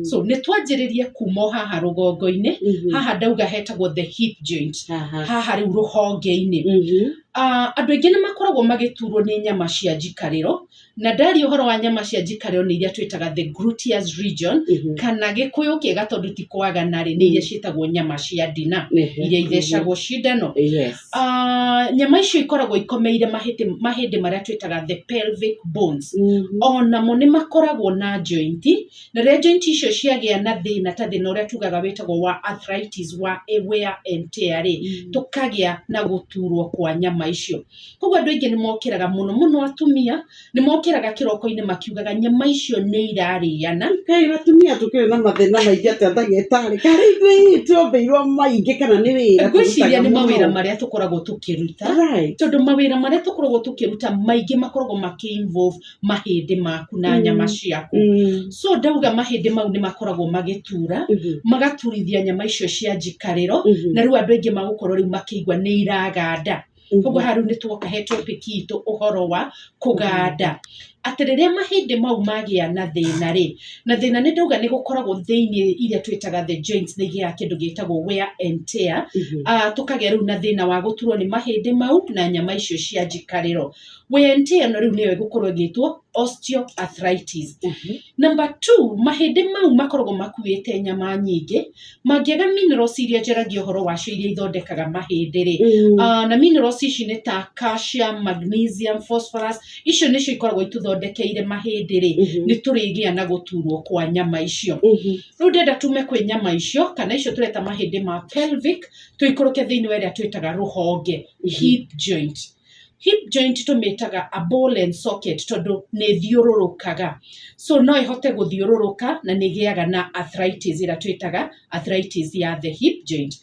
So nĩ twanjĩrĩrie kuma haha rũgongo-inĩ haha ndauga hetagwo the hip joint haha rĩu rũhonge-inĩ andũ aingĩ nĩ makoragwo magĩturwo nĩ nyama cia njikarĩro na ndaria ũhoro wa nyama cia njikarĩro nĩ iria twĩtaga the gluteus region kana gĩkũyũ kĩega tondũ ti kwagana rĩ nĩ iria ciĩtagwo nyama cia ndina iria ithecagwo cindano nyama icio ikoragwo ikomeire mahĩndĩ marĩa twĩtaga the pelvic bones onamo nĩ makoragwo na joint na rĩrĩa joint icio ciagĩa na thĩna ta thĩna ũrĩa tugaga wĩtagwo wa arthritis wa wear and tear tũkagĩa na gũturwo kwa nyama icio koguo andũ aingĩ nĩ mokĩraga mũno atumia nĩ mokĩraga kĩroko-inĩ makiugaga nyama icio nĩ irarĩana kai atumia tũkĩrĩ na mathĩna maingĩ atĩ ndagĩtarĩ karĩ tuombĩirwo maingĩ kana nĩ wĩra ngwĩciria nĩ mawĩra marĩa tũkoragwo tũkĩruta tondũ mawĩra marĩa tũkoragwo tũkĩruta maingĩ makoragwo involve mahĩndĩ maku na nyama ciaku so ndauga mahĩndĩ mau nĩ makoragwo magĩtura magaturithia nyama icio cia njikarĩro na rĩu andũ aingĩ magũkorwo rĩu makĩigua nĩ iraganda koguo harũ nĩ tuoka he topic itũ ũhoro wa kũganda atĩ rĩrĩa mahĩndĩ mau magĩa na thĩna rĩ na thĩna nĩ ndauga nĩ gũkoragwo thĩinĩ iria twĩtaga the joints nĩ igĩaga kĩndũ gĩtagwo wear and tear tũkagĩa rĩu na thĩna wa gũturwo nĩ mahĩndĩ mau na nyama icio cia njikarĩro wear and tear no rĩu nĩyo ĩgũkorwo ĩgĩtwo osteoarthritis number 2 mahĩndĩ mau makoragwo makuĩte nyama nyingĩ mangĩaga minerals iria njaragia ũhoro wacio iria ithondekaga mahĩndĩ rĩ na minerals ici nĩ ta calcium magnesium phosphorus icio nĩcio ikoragwo ithondekeire mahĩndĩ rĩ nĩ tũrĩgĩa na gũturwo kwa nyama icio rĩu ndenda tume kwĩ nyama icio kana icio tũreta mahĩndĩ ma pelvic tũikũrũke thĩinĩ wa ĩrĩa twĩtaga rũhonge hip joint tũmĩtaga a ball and socket tondũ nĩ thiũrũrũkaga so no ĩhote gũthiũrũrũka na nĩ gĩaga na arthritis ĩrĩa twĩtaga arthritis ya the hip joint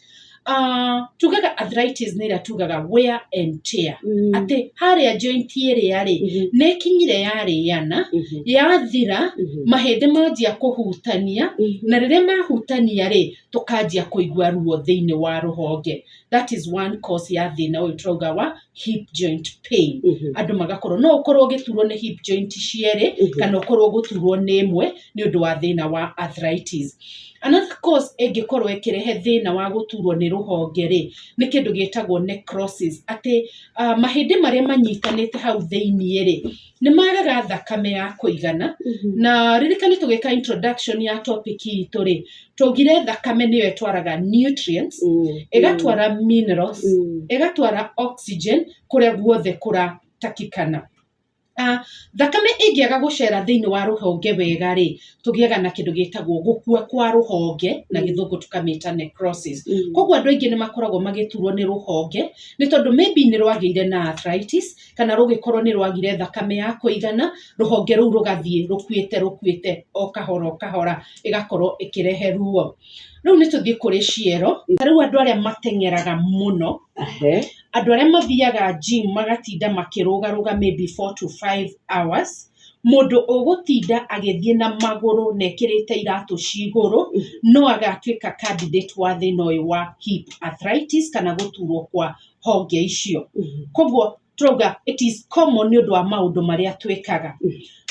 tugaga arthritis nĩ ĩrĩa tugaga wear and tear atĩ harĩa joint ĩrĩa rĩ nĩ kinyire yarĩana yathira mahĩndĩ manjia kũhutania na rĩrĩa mahutania rĩ tũkanjia kũigua ruo thĩinĩ wa rũhonge that is one cause ya thĩna ũyũ turauga wa hip joint pain andũ magakorwo no ũkorwo ũgĩturwo nĩ hip joint cierĩ kana ũkorwo gũturwo nĩ ĩmwe nĩ ũndũ wa thĩna wa arthritis another cause ĩngĩkorwo ĩkĩrehe thĩna wa gũturwo nĩ rũhonge rĩ nĩ kĩndũ gĩtagwo necrosis atĩ mahĩndĩ marĩa manyitanĩte hau thĩinĩ rĩ nĩ magaga thakame ya kũigana na ririkani tũgĩka introduction ya topic itũ rĩ tũgire thakame nĩyo ĩtwaraga nutrients ĩgatwara minerals ĩgatwara oxygen kũrĩa guothe kũratakikana thakame ĩngĩaga gũcera thĩinĩ wa rũhonge wega rĩ tũgĩaga na kĩndũ gĩtagwo gũkua kwa rũhonge na gĩthũngũ tũkamĩta necrosis koguo andũ aingĩ nĩ makoragwo magĩturwo nĩ rũhonge nĩ tondũ maybe nĩ rwagĩire na arthritis kana rũgĩkorwo nĩ rwagire thakame ya kũigana rũhonge rũu rũgathiĩ rũkuĩte o kahora ĩgakorwo ĩkĩrehe ruo rĩu nĩ tũthiĩ kũrĩ ciero rĩu andũ arĩa mateng'eraga mũno andũ arĩa mathiaga gym magatinda makĩrũgarũga maybe 4 to 5 hours mũndũ ũgũtinda agĩthiĩ na magũrũ nekĩrĩte iratũ cigũrũ no agatuĩka candidate wa thĩna ũyũ wa hip arthritis kana gũturwo kwa honge icio koguo turauga it is common nĩ ũndũ wa maũndũ marĩa twĩkaga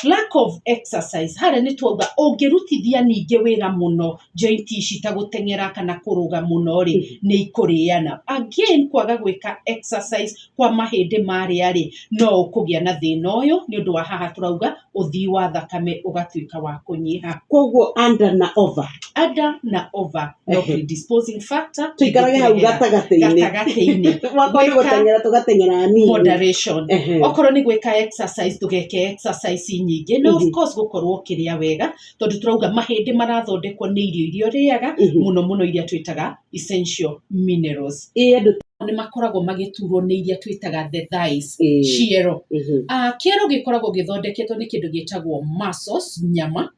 lack of exercise harĩa nĩ twauga ũngĩrutithia ningĩ wĩra mũno joint ici ta gũteng'era kana kũrũga mũno rĩ nĩ ikũrĩana again kwaga gwĩka exercise kwa mahĩndĩ marĩa rĩ no ũkũgĩa na thĩna ũyũ nĩ ũndũ wa haha turauga ũthii wa thakame ũgatuĩka wa kũnyiha koguo under na over no predisposing factor tuikarage hau gatagatĩ-inĩ wakorwo gũteng'era tũgateng'era nini moderation okorwo nĩ gwĩka exercise tũgeke exercise nyingĩ no of course gũkorwo kĩrĩa wega tondũ turauga mahĩndĩ marathondekwo nĩ irio iria ũrĩaga mũno iria twĩtaga essential minerals nĩ makoragwo magĩturwo nĩ iria twĩtaga the thighs ciero kĩero gĩkoragwo gĩthondeketwo nĩ kĩndũ gĩtagwo muscles nyama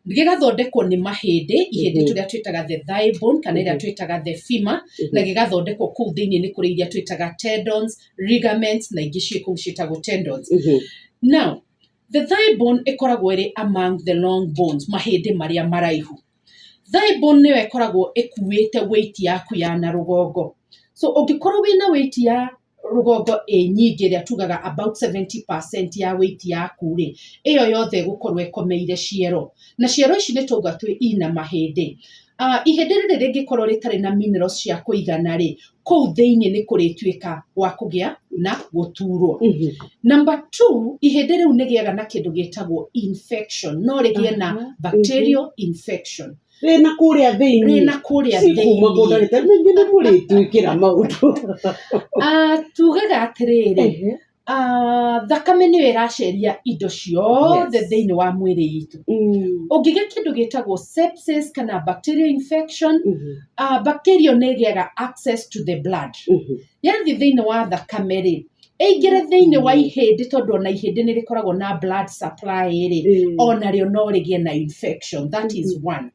gĩgathondekwo nĩ mahĩndĩ ihĩndĩ tũrĩa twĩtaga the thigh bone kana iria twĩtaga the femur na gĩgathondekwo kũu thĩinĩ nĩ kũrĩ iria twĩtaga tendons ligaments na ingĩ ciĩ kũu ciĩtagwo tendons now the thigh bone ĩkoragwo ĩrĩ among the long bones mahĩndĩ marĩa maraihu thigh bone nĩyo ĩkoragwo ĩkuĩte weight yaku ya na rũgongo so ũngĩkorwo wĩna weight ya rugongo nyingi ria tugaga about 70% ya weight yaku ri iyo yothe gukorwo ekomeire ciero na ciero ici ni tuga twi ina mahindi ihindi riri ringikorwo ritari na minerals cia kuigana ri kou thiini ni kurituika wa kugia na guturwo. Number 2, ihindi riu ni giaga na kindu gitagwo infection, no rigie na bacterial infection rena kuria thiini magondari ningine muri tuikira maundu tugaga atiriri thakame niyo iraceria indo ciothe thiini wa mwiri itu. Ungigia kindu gitagwo sepsis kana bacterial infection, bacteria nigiaga access to the blood, yathi thiini wa thakame ri ingire thiini wa ihindi tondu na ihindi ni rikoragwo na blood supply ri ona rio no rigie na infection. That is one.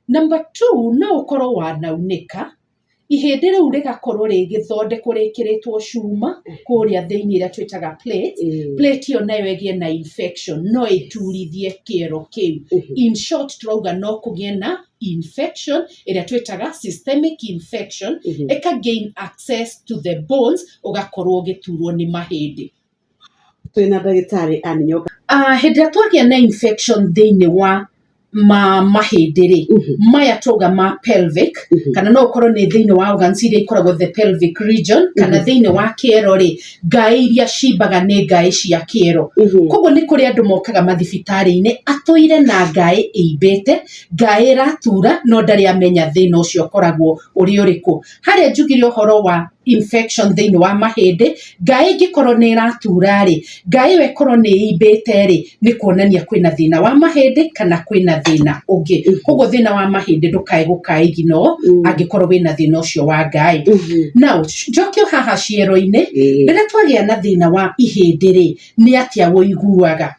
Number 2, no ukorwo wanaunika ihindi riu rigakorwo rigithondekwo rikiritwo cuma kuria thiini ria twitaga plate iyo nayo igie na infection no iturithie kiero kiu. In short turauga no kugie na infection ĩrĩa twĩtaga systemic infection eka gain access to the bones ugakorwo ũgĩturwo nĩ mahĩndĩ. Twĩna ndagĩtarĩ Ann. Hĩndĩ ĩrĩa twagĩa na infection thĩinĩ wa mahĩndĩ rĩ maya tuga ma pelvic kana no ukorwo nĩ thĩinĩ wa organs iria ikoragwo the pelvic region kana thĩinĩ wa kĩero rĩ ngaĩ iria cimbaga nĩ ngaĩ cia kĩero. Koguo nĩ kũrĩ andũ mokaga mathibitarĩ-inĩ atũire na ngaĩ ĩimbĩte, ngaĩ ĩratura no ndarĩ amenya thĩna ũcio ũkoragwo ũrĩ ũrĩkũ. Harĩa njugire ũhoro wa infection thĩinĩ wa mahĩndĩ, ngaĩ ĩngĩkorwo nĩ ĩratura rĩ ngaĩ ĩyo ĩkorwo nĩ ĩimbĩte rĩ nĩ kuonania kwĩna thĩna wa mahĩndĩ kana kwĩna thĩna ũngĩ. Koguo thĩna wa mahĩndĩ ndũkae gũkaĩ gino angĩkorwo wĩna thĩna ũcio wa ngaĩ. Now njokio haha ciero-inĩ rĩrĩa twagĩa na thĩna wa ihĩndĩ rĩ nĩ atĩa wũiguaga.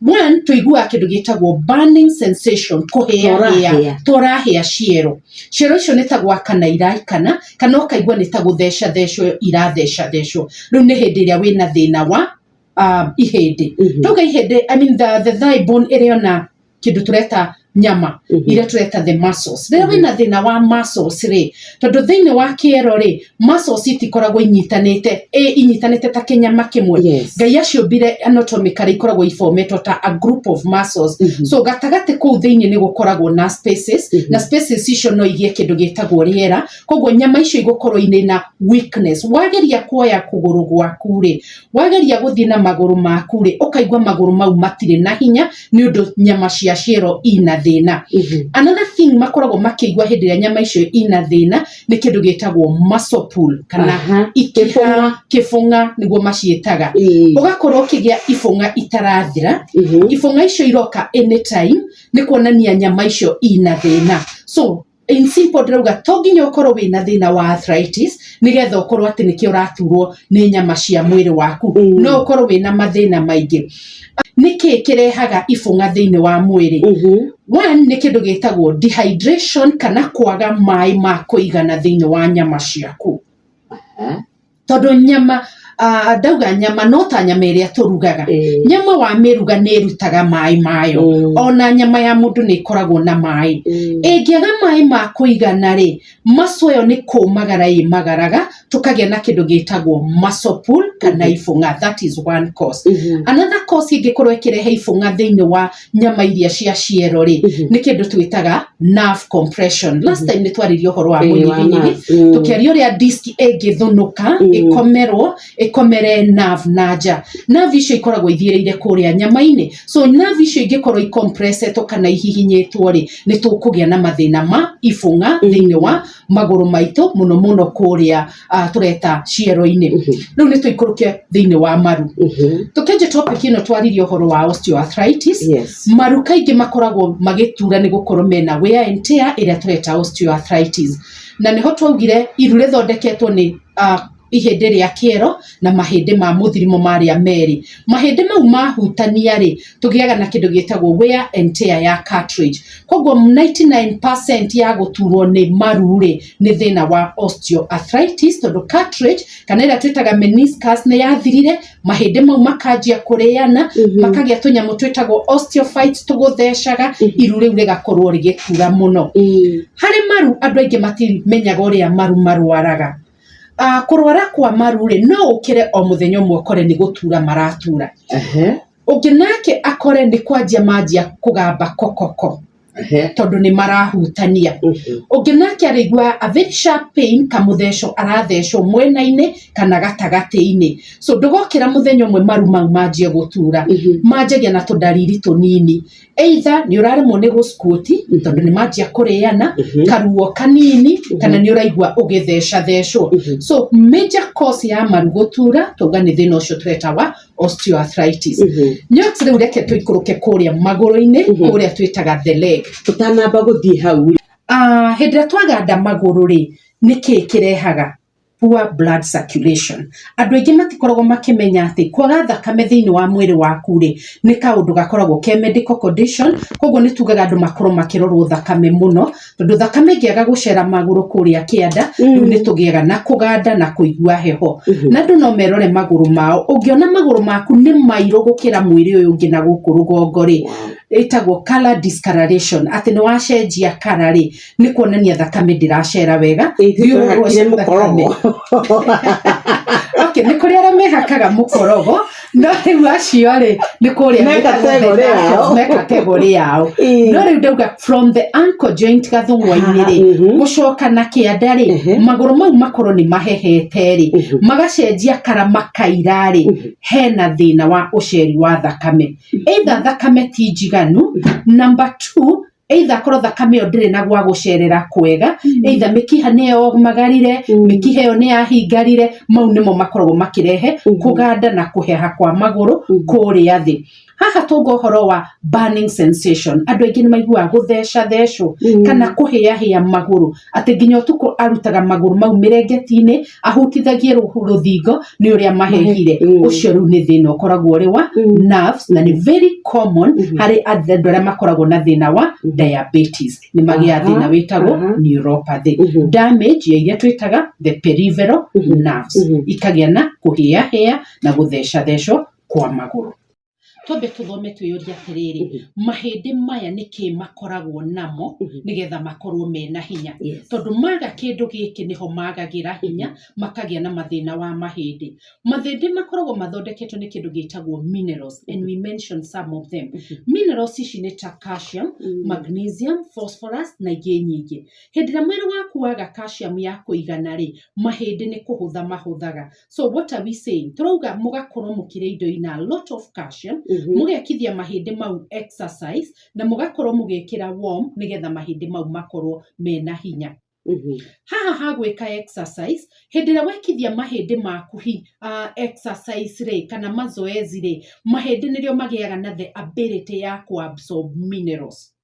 One, tuiguaga kindu gitagwo burning sensation, kuhia torahia ciero icio nĩ ta gwakana iraikana kana ukaigua nĩ ta gutheca thecwo iratheca thecwo. Riu nĩ hĩndĩ ĩrĩa wĩna thĩna wa ihĩndĩ. Tuga ihĩndĩ, I mean the thigh bone ĩrĩa na kindu tureta nyama iria tureta the muscles. Rĩrĩa wĩna thĩna wa muscles rĩ tondu thĩinĩ wa kĩero rĩ muscles itikoragwo inyitanĩte ta kĩnyama kĩmwe. Ngai aciũmbire anatomically ikoragwo iformetwo ta a group of muscles. So gatagatĩ kũu thĩinĩ nĩ gũkoragwo na spaces na spaces icio no igie kĩndũ gĩtagwo rĩera. Koguo nyama icio igũkorwo ina na weakness. Wageria kuoya kũgũrũ gwaku rĩ wageria gũthiĩ na magũrũ maku rĩ ũkaigua magũrũ mau matirĩ na hinya nĩ ũndũ nyama cia ciero ina thĩna. Another thing makoragwo makĩigua hĩndĩ ĩrĩa nyama icio ina thĩna nĩ kĩndũ gĩtagwo muscle pull kana kĩbũng'a nĩguo maciĩtaga. Ũgakorwo ũkĩgĩa ibũng'a itarathira, ibũng'a icio iroka anytime nĩ kuonania nyama icio ina thĩna. So in simple drauga to nginya ũkorwo wĩna thĩna wa arthritis nĩgetha ũkorwo atĩ nĩkĩo ũraturwo nĩ nyama cia mwĩrĩ waku. No ũkorwo wĩna mathĩna maingĩ. Nĩkĩ kĩrehaga ibũng'a thĩinĩ wa mwĩrĩ? One, nĩ kĩndũ gĩtagwo dehydration kana kwaga maĩ ma kũigana thĩinĩ wa nyama ciaku. Tondũ nyama ndauga nyama no ta nyama ĩrĩa tũrugaga. Nyama wa mĩruga nĩ ĩrutaga maĩ mayo. Ona nyama ya mũndũ nĩ ĩkoragwo na maĩ. Ĩngĩaga maĩ ma kũigana rĩ muscle ĩyo nĩ kũmagara ĩmagaraga tukagĩa na kĩndũ gĩtagwo muscle pull kana ibũng'a. That is one cause. Another cause ĩngĩkorwo ĩkĩrehe ibũng'a thĩinĩ wa nyama iria cia ciero rĩ nĩ kĩndũ twĩtaga nerve compression. Last time nĩ twaririe ũhoro wa mũnyiginyigi tũkĩaria ũrĩa disc ĩngĩthũnũka ikomere nerve na nja. Nerve icio ikoragwo ithiĩrĩire kũrĩa nyama-inĩ. So nerve icio ingĩkorwo icompressetwo kana ihihinyĩtwo rĩ nĩ tũkũgĩa na mathĩna ma ibũng'a thĩinĩ wa magũrũ maitũ mũno kũrĩa tureta ciero-inĩ. Rĩu nĩ tũikũrũke thĩinĩ wa maru. Tũkĩanjia topic ĩno twaririe ũhoro wa osteoarthritis. Maru kaingĩ makoragwo magĩtura nĩ gũkorwo mena wear and tear ĩrĩa tureta osteoarthritis. Na nĩho twaugire iru rĩthondeketwo nĩ ihĩndĩ rĩa kĩero na mahĩndĩ ma mũthirimo marĩa merĩ. Mahĩndĩ mau mahutania rĩ tũgĩaga na kĩndũ gĩtagwo wear and tear ya cartilage. Koguo 99% ya gũturwo nĩ maru rĩ nĩ thĩna wa osteoarthritis tondũ cartilage kana ĩrĩa twĩtaga meniscus nĩ yathirire, mahĩndĩ mau makanjia kũrĩana makagĩa tũnyamũ twĩtagwo osteophytes tũgũthecaga, iru rĩu rĩgakorwo rĩgĩtura mũno. Harĩ maru andũ aingĩ matimenyaga ũrĩa maru marwaraga. kurwara kwa maru ri no ukire o muthenya umwe ukore ni gutura maratura ungi nake akore ni kwanjia manjia kugamba kokoko tondu ni marahutania ungi nake arigwa a very sharp pain kamuthesho arathesho mwena-ini kana gatagati-ini so ndugokira muthenya umwe maru mau manjie gutura manjagia na tudariri tunini either ni uraremwo ni gusquoti tondu ni manjia kuriana karuo kanini kana ni uraigwa ugithesha thesho so major cause ya maru gutura tuga ni thina ucio twetawa osteoarthritis nyox riu reke tuikuruke kuria maguru-ini kuria twitaga the leg tutanamba guthii hau hindira twaganda maguru ri niki kirehaga poor blood circulation andu aingi matikoragwo makimenya ati kwaga thakame thiini wa mwiri waku ri ni kaundu gakoragwo ke medical condition koguo ni tugaga andu makorwo makirorwo thakame muno tondu thakame ngiaga gucera maguru kuria kianda riu ni tugiaga na kuganda na kuigua heho na andu no merore maguru mao ungiona maguru maku ni mairu gukira mwiri uyu ungi na guku rugongo ri itagwo color discoloration ati ni wacenjia color ri ni kuonania thakame ndiracera wega okay ni kuri ara mehakaga mukorogo no riu acio ri ni kuri me category yao no riu ndauga from the ankle joint gathungwa-ini ri gucoka na kianda ri maguru mau makorwo ni mahehete ri magacenjia kara makaira ri hena thina wa uceri wa thakame either thakame ti njiganu number 2 either korwo thakame yo ndire na gwa gucerera kwega either mikiha niyo magarire mikiha yo ni yahingarire mau nimo makoragwo makirehe kuganda na kuheha kwa maguru kuria thi haha tungo horo wa burning sensation andu aingi ni maigua guthesha thesho kana kuhia maguru ati nginya utuko arutaga maguru mau mirengeti-ini ahutithagie ruthingo ni uria mahehire ucio riu ni thina ukoragwo ri wa nerves na ni very common hari andu aria makoragwo na thina wa diabetes ni magia thina witagwo neuropathy damage ya iria twitaga the peripheral nerves ikagia na kuhia na guthesha thesho kwa maguru twambe tuthome twiyuria atiriri mahindi maya niki makoragwo namo nigetha makorwo mena hinya tondu maga kindu giki niho magagira hinya makagia na mathina wa mahindi makoragwo mathondeketwo ni kindu gitagwo minerals and we mentioned some of them minerals ici ni ta calcium magnesium phosphorus na ingi nyingi hindira mwiri waku waga calcium ya kuigana ri mahindi ni kuhutha mahuthaga so what are we saying turauga mugakorwo mukire indo ina lot of calcium mugekithia mahindi mau exercise na mugakorwo mugekira warm nigetha mahindi mau makorwo mena hinya haha hagwika exercise hindira wekithia mahindi maku exercise ri kana mazoezi ri mahindi nirio magiaga na the ability ya ku absorb minerals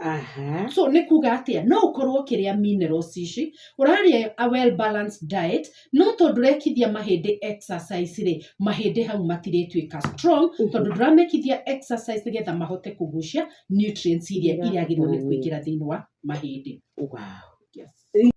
so ni kuga atia no ukorwo kiria minerals ici uraria a well balanced diet no tondu rekithia mahindi exercise ri mahindi hau matiretwika strong tondu duramekithia exercise nigetha mahote kugucia nutrients iria iriagirwo ni kuingira thiini wa mahindi wow yes